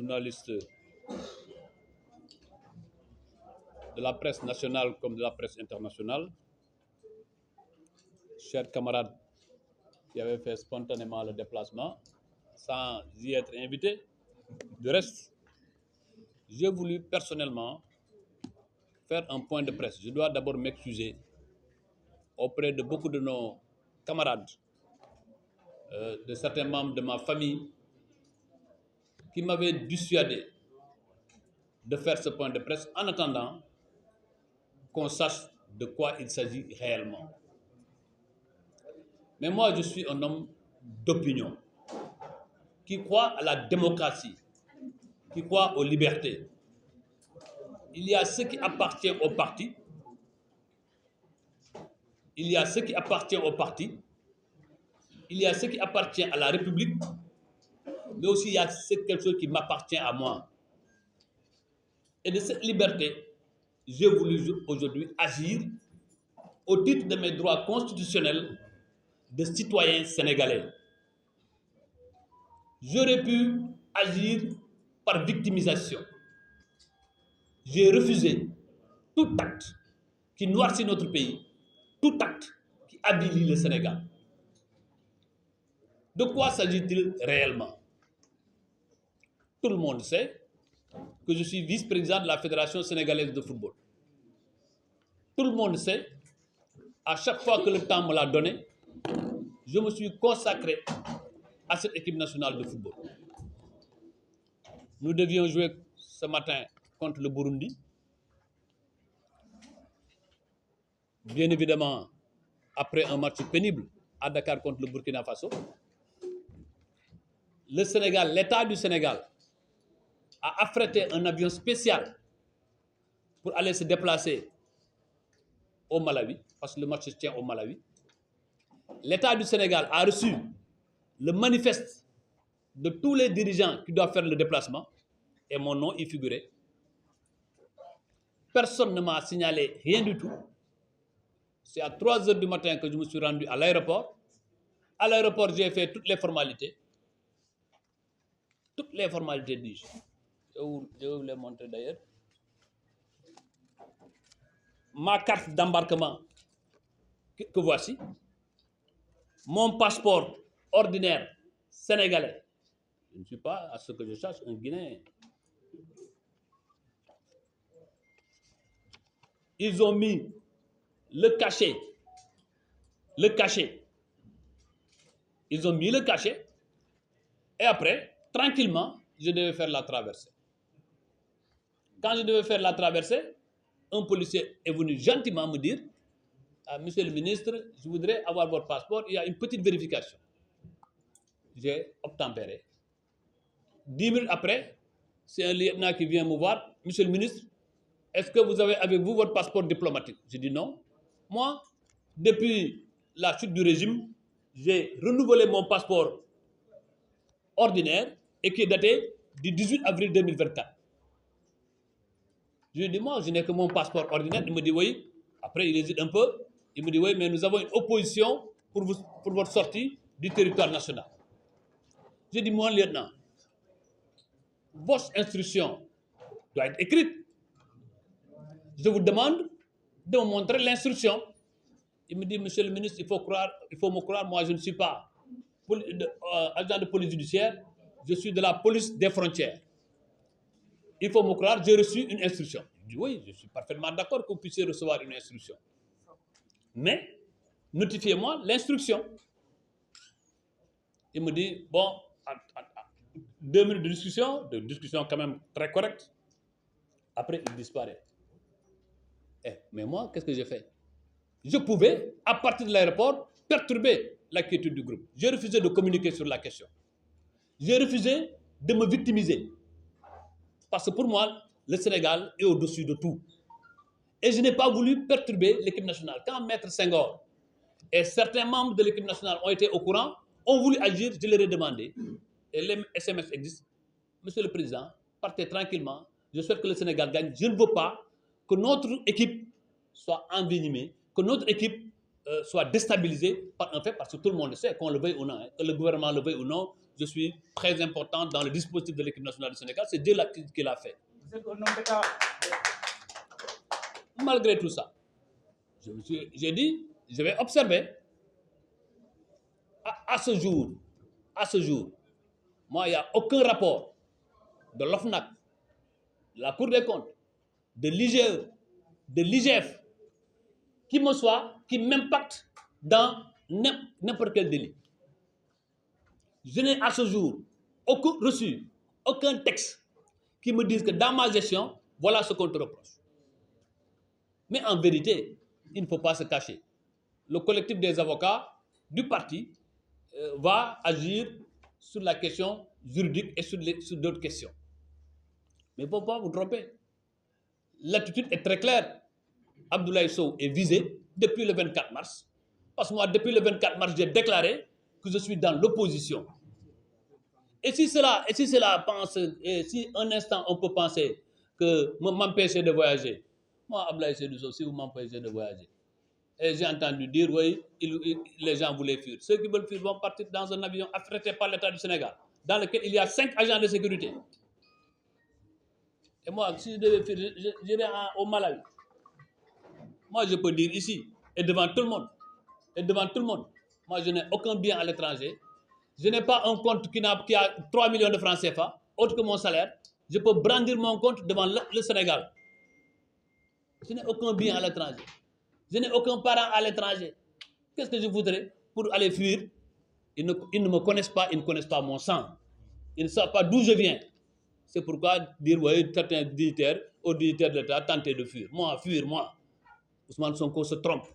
journalistes de la presse nationale comme de la presse internationale, chers camarades qui avaient fait spontanément le déplacement sans y être invités. Du reste, j'ai voulu personnellement faire un point de presse. Je dois d'abord m'excuser auprès de beaucoup de nos camarades, de certains membres de ma famille qui m'avaient dissuadé de faire ce point de presse en attendant qu'on sache de quoi il s'agit réellement. Mais moi, je suis un homme d'opinion qui croit à la démocratie, qui croit aux libertés. Il y a ce qui appartient au parti, il y a ce qui appartient au parti, il y a ce qui appartient à la République, mais aussi il y a quelque chose qui m'appartient à moi. Et de cette liberté, j'ai voulu aujourd'hui agir au titre de mes droits constitutionnels de citoyen sénégalais. J'aurais pu agir par victimisation. J'ai refusé tout acte qui noircit notre pays, tout acte qui avilit le Sénégal. De quoi s'agit-il réellement? Tout le monde sait que je suis vice-président de la Fédération sénégalaise de football. Tout le monde sait, à chaque fois que le temps me l'a donné, je me suis consacré à cette équipe nationale de football. Nous devions jouer ce matin contre le Burundi. Bien évidemment, après un match pénible à Dakar contre le Burkina Faso, le Sénégal, l'État du Sénégal, a affrété un avion spécial pour aller se déplacer au Malawi, parce que le match se tient au Malawi. L'État du Sénégal a reçu le manifeste de tous les dirigeants qui doivent faire le déplacement, et mon nom y figurait. Personne ne m'a signalé rien du tout. C'est à 3 h du matin que je me suis rendu à l'aéroport. À l'aéroport, j'ai fait toutes les formalités. Toutes les formalités, dis-je. Je vais vous les montrer d'ailleurs. Ma carte d'embarquement, que voici. Mon passeport ordinaire sénégalais. Je ne suis pas, à ce que je cherche, un Guinéen. Ils ont mis le cachet. Ils ont mis le cachet. Et après, tranquillement, je devais faire la traversée. Quand je devais faire la traversée, un policier est venu gentiment me dire: Monsieur le ministre, je voudrais avoir votre passeport, il y a une petite vérification. J'ai obtempéré. 10 minutes après, c'est un lieutenant qui vient me voir: Monsieur le ministre, est-ce que vous avez avec vous votre passeport diplomatique? J'ai dit non. Moi, depuis la chute du régime, j'ai renouvelé mon passeport ordinaire et qui est daté du 18 avril 2024. Je lui ai dit, moi, je n'ai que mon passeport ordinaire. Il me dit oui. Après, il hésite un peu. Il me dit oui, mais nous avons une opposition pour votre sortie du territoire national. J'ai dit, moi, lieutenant, votre instruction doit être écrite. Je vous demande de me montrer l'instruction. Il me dit, monsieur le ministre, il faut me croire, moi, je ne suis pas agent de police judiciaire, je suis de la police des frontières. Il faut me croire, j'ai reçu une instruction. Je dis, oui, je suis parfaitement d'accord que vous puissiez recevoir une instruction. Mais, notifiez-moi l'instruction. Il me dit, bon, 2 minutes de discussion quand même très correcte. Après, il disparaît. Mais moi, qu'est-ce que j'ai fait? Je pouvais, à partir de l'aéroport, perturber la quiétude du groupe. J'ai refusé de communiquer sur la question. J'ai refusé de me victimiser. Parce que pour moi, le Sénégal est au-dessus de tout. Et je n'ai pas voulu perturber l'équipe nationale. Quand Maître Senghor et certains membres de l'équipe nationale ont été au courant, ont voulu agir, je leur ai demandé, et les SMS existent, Monsieur le Président, partez tranquillement, je souhaite que le Sénégal gagne. Je ne veux pas que notre équipe soit envenimée, que notre équipe soit déstabilisée par un fait, parce que tout le monde sait, qu'on le veuille ou non, que le gouvernement le veuille ou non, je suis très important dans le dispositif de l'équipe nationale du Sénégal. C'est Dieu qui l'a fait. Vous êtes un homme d'État. Malgré tout ça, j'ai dit, je vais observer. À ce jour, moi, il n'y a aucun rapport de l'OFNAC, de la Cour des comptes, de l'IGE, de l'IGF, qui m'impacte dans n'importe quel délit. Je n'ai à ce jour reçu aucun texte qui me dise que dans ma gestion, voilà ce qu'on te reproche. Mais en vérité, il ne faut pas se cacher. Le collectif des avocats du parti va agir sur la question juridique et sur d'autres questions. Mais il ne faut pas vous tromper. L'attitude est très claire. Abdoulaye Sow est visé depuis le 24 mars. Parce que moi, depuis le 24 mars, j'ai déclaré que je suis dans l'opposition. Et si un instant on peut penser que m'empêcher de voyager, moi, Abdoulaye Sow, si vous m'empêchez de voyager, et j'ai entendu dire, oui, les gens voulaient fuir. Ceux qui veulent fuir vont partir dans un avion affrété par l'État du Sénégal, dans lequel il y a 5 agents de sécurité. Et moi, si je devais fuir, j'irais au Malawi. Moi, je peux dire ici, et devant tout le monde, moi, je n'ai aucun bien à l'étranger. Je n'ai pas un compte qui a 3 millions de francs CFA, autre que mon salaire. Je peux brandir mon compte devant le Sénégal. Je n'ai aucun bien à l'étranger. Je n'ai aucun parent à l'étranger. Qu'est-ce que je voudrais pour aller fuir? Ils ne me connaissent pas, ils ne connaissent pas mon sang. Ils ne savent pas d'où je viens. C'est pourquoi dire, oui, certains dignitaires, aux dignitaires de l'État, tenter de fuir. Moi, Ousmane Sonko se trompe.